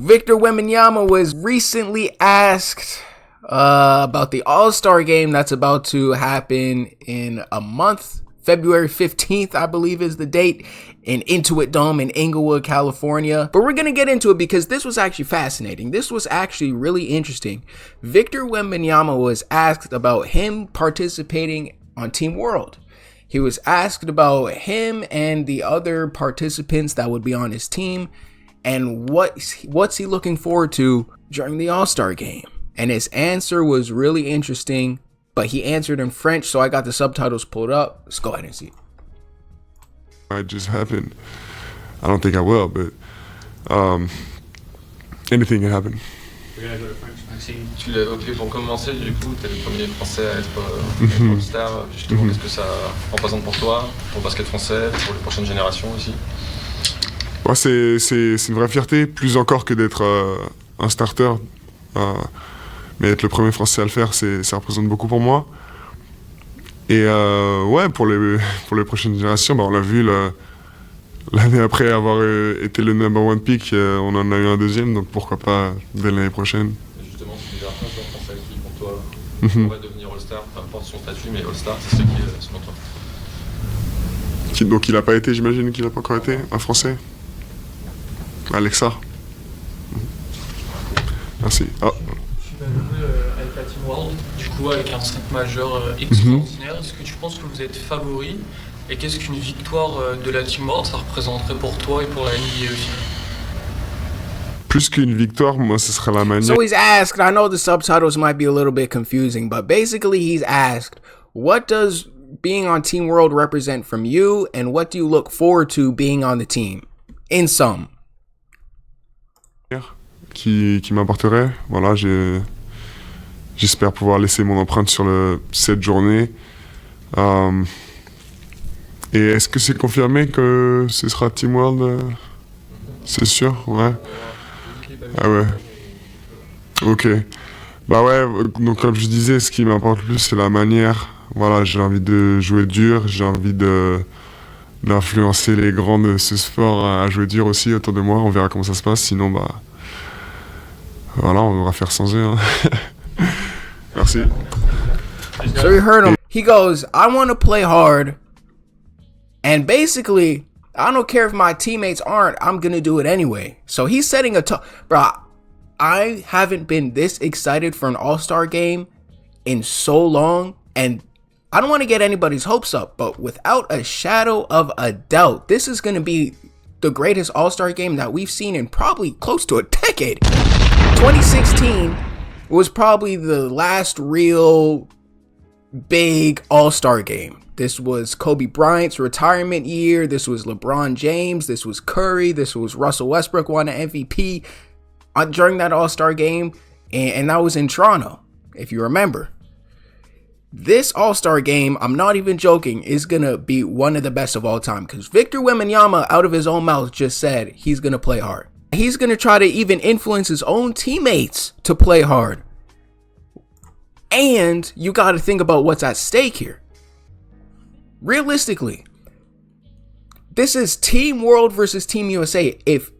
Victor Wembanyama was recently asked about the All-Star game that's about to happen in a month. February 15th, I believe, is the date, in Intuit Dome in Inglewood, California. But we're going to get into it because this was actually fascinating. This was actually really interesting. Victor Wembanyama was asked about him participating on Team World. He was asked about him and the other participants that would be on his team and what's he looking forward to during the All-Star game. And his answer was really interesting, but he answered in French, so I got the subtitles pulled up. Let's go ahead and see. It just happened. I don't think I will, but anything can happen. Tu l'as évoqué pour commencer, du coup, tu es le premier Français à être All-Star. Justement, qu'est-ce que ça représente pour toi, pour le basket français, pour les prochaines générations aussi? Ouais, c'est une vraie fierté, plus encore que d'être un starter. Mais être le premier Français à le faire, ça représente beaucoup pour moi. Et ouais, pour les prochaines générations, on l'a vu l'année après avoir été le number one pick, on en a eu un deuxième, donc pourquoi pas dès l'année prochaine. Et justement, tu dis un joueur français qui pour toi pourrait devenir All-Star, peu importe son statut, mais All-Star, c'est ce qui est selon toi. Donc il n'a pas été, j'imagine qu'il n'a pas encore été, un Français. Alexa. Merci. Oh. Tu vas jouer avec la Team World, du coup avec un 5 majeur extraordinaire. Est-ce que tu penses que vous êtes favori? Et qu'est-ce qu'une victoire de la Team World ça représenterait pour toi et pour la NBA aussi? Plus qu'une victoire, moi, ce serait la manière. So he's asked, I know the subtitles might be a little bit confusing, but basically he's asked, what does being on Team World represent from you, and what do you look forward to being on the team? In sum. Qui m'apporterait. Voilà, j'espère pouvoir laisser mon empreinte sur cette journée. Et est-ce que c'est confirmé que ce sera Team World? C'est sûr, ouais. Ah ouais. Ok. Bah ouais, donc comme je disais, ce qui m'importe le plus, c'est la manière. Voilà, j'ai envie de jouer dur, j'ai envie d'influencer les grands de ce sport à jouer dur aussi autour de moi. On verra comment ça se passe, sinon voilà, on devra faire sans eux. Hein. Merci. So you heard him. He goes, I want to play hard. And basically, I don't care if my teammates aren't, I'm going to do it anyway. So he's setting a bro, I haven't been this excited for an All-Star game in so long. And I don't want to get anybody's hopes up, but without a shadow of a doubt, this is going to be the greatest All-Star game that we've seen in probably close to a decade. 2016 was probably the last real big All-Star game. This was Kobe Bryant's retirement year. This was LeBron James. This was Curry. This was Russell Westbrook won an MVP during that All-Star game. And that was in Toronto, if you remember. This All-Star game, I'm not even joking, is going to be one of the best of all time. Because Victor Wembanyama, out of his own mouth, just said he's going to play hard. He's going to try to even influence his own teammates to play hard. And you got to think about what's at stake here. Realistically, this is Team World versus Team USA. If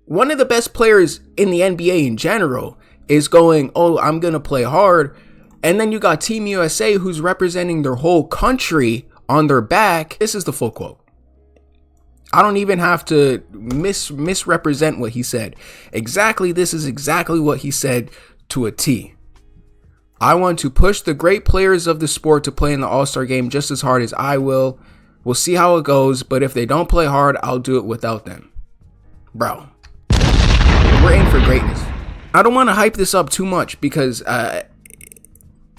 one of the best players in the NBA in general is going, oh, I'm going to play hard, and then you got Team USA who's representing their whole country on their back, this is the full quote. I don't even have to misrepresent what he said. This is exactly what he said to a T. I want to push the great players of the sport to play in the All-Star game just as hard as I will. We'll see how it goes, but if they don't play hard, I'll do it without them. Bro, we're in for greatness. I don't want to hype this up too much because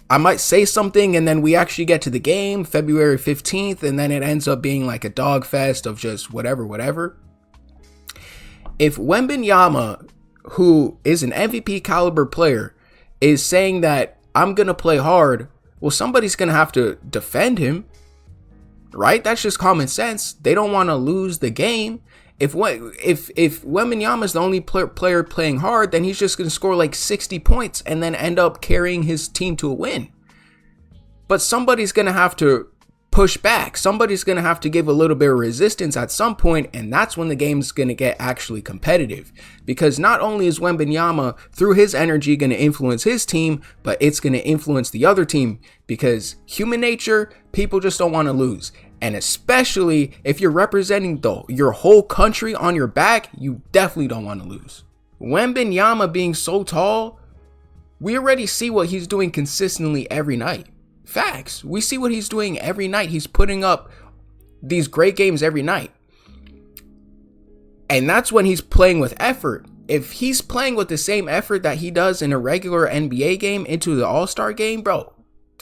I might say something and then we actually get to the game February 15th and then it ends up being like a dog fest of just whatever. If Wembanyama, who is an MVP caliber player, is saying that I'm going to play hard, well, somebody's going to have to defend him, right? That's just common sense. They don't want to lose the game. If Wembanyama is the only player playing hard, then he's just going to score like 60 points and then end up carrying his team to a win. But somebody's going to have to push back. Somebody's going to have to give a little bit of resistance at some point, and that's when the game's going to get actually competitive. Because not only is Wembanyama, through his energy, going to influence his team, but it's going to influence the other team, because human nature, people just don't want to lose. And especially if you're representing your whole country on your back, you definitely don't want to lose. Wembanyama being so tall, we already see what he's doing consistently every night. Facts. We see what he's doing every night. He's putting up these great games every night. And that's when he's playing with effort. If he's playing with the same effort that he does in a regular NBA game into the All-Star game, bro,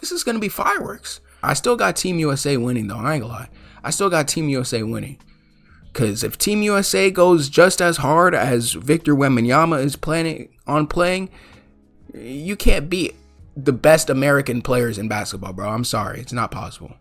this is going to be fireworks. I still got Team USA winning, though. I ain't gonna lie. I still got Team USA winning. Because if Team USA goes just as hard as Victor Wembanyama is planning on playing, you can't beat the best American players in basketball, bro. I'm sorry. It's not possible.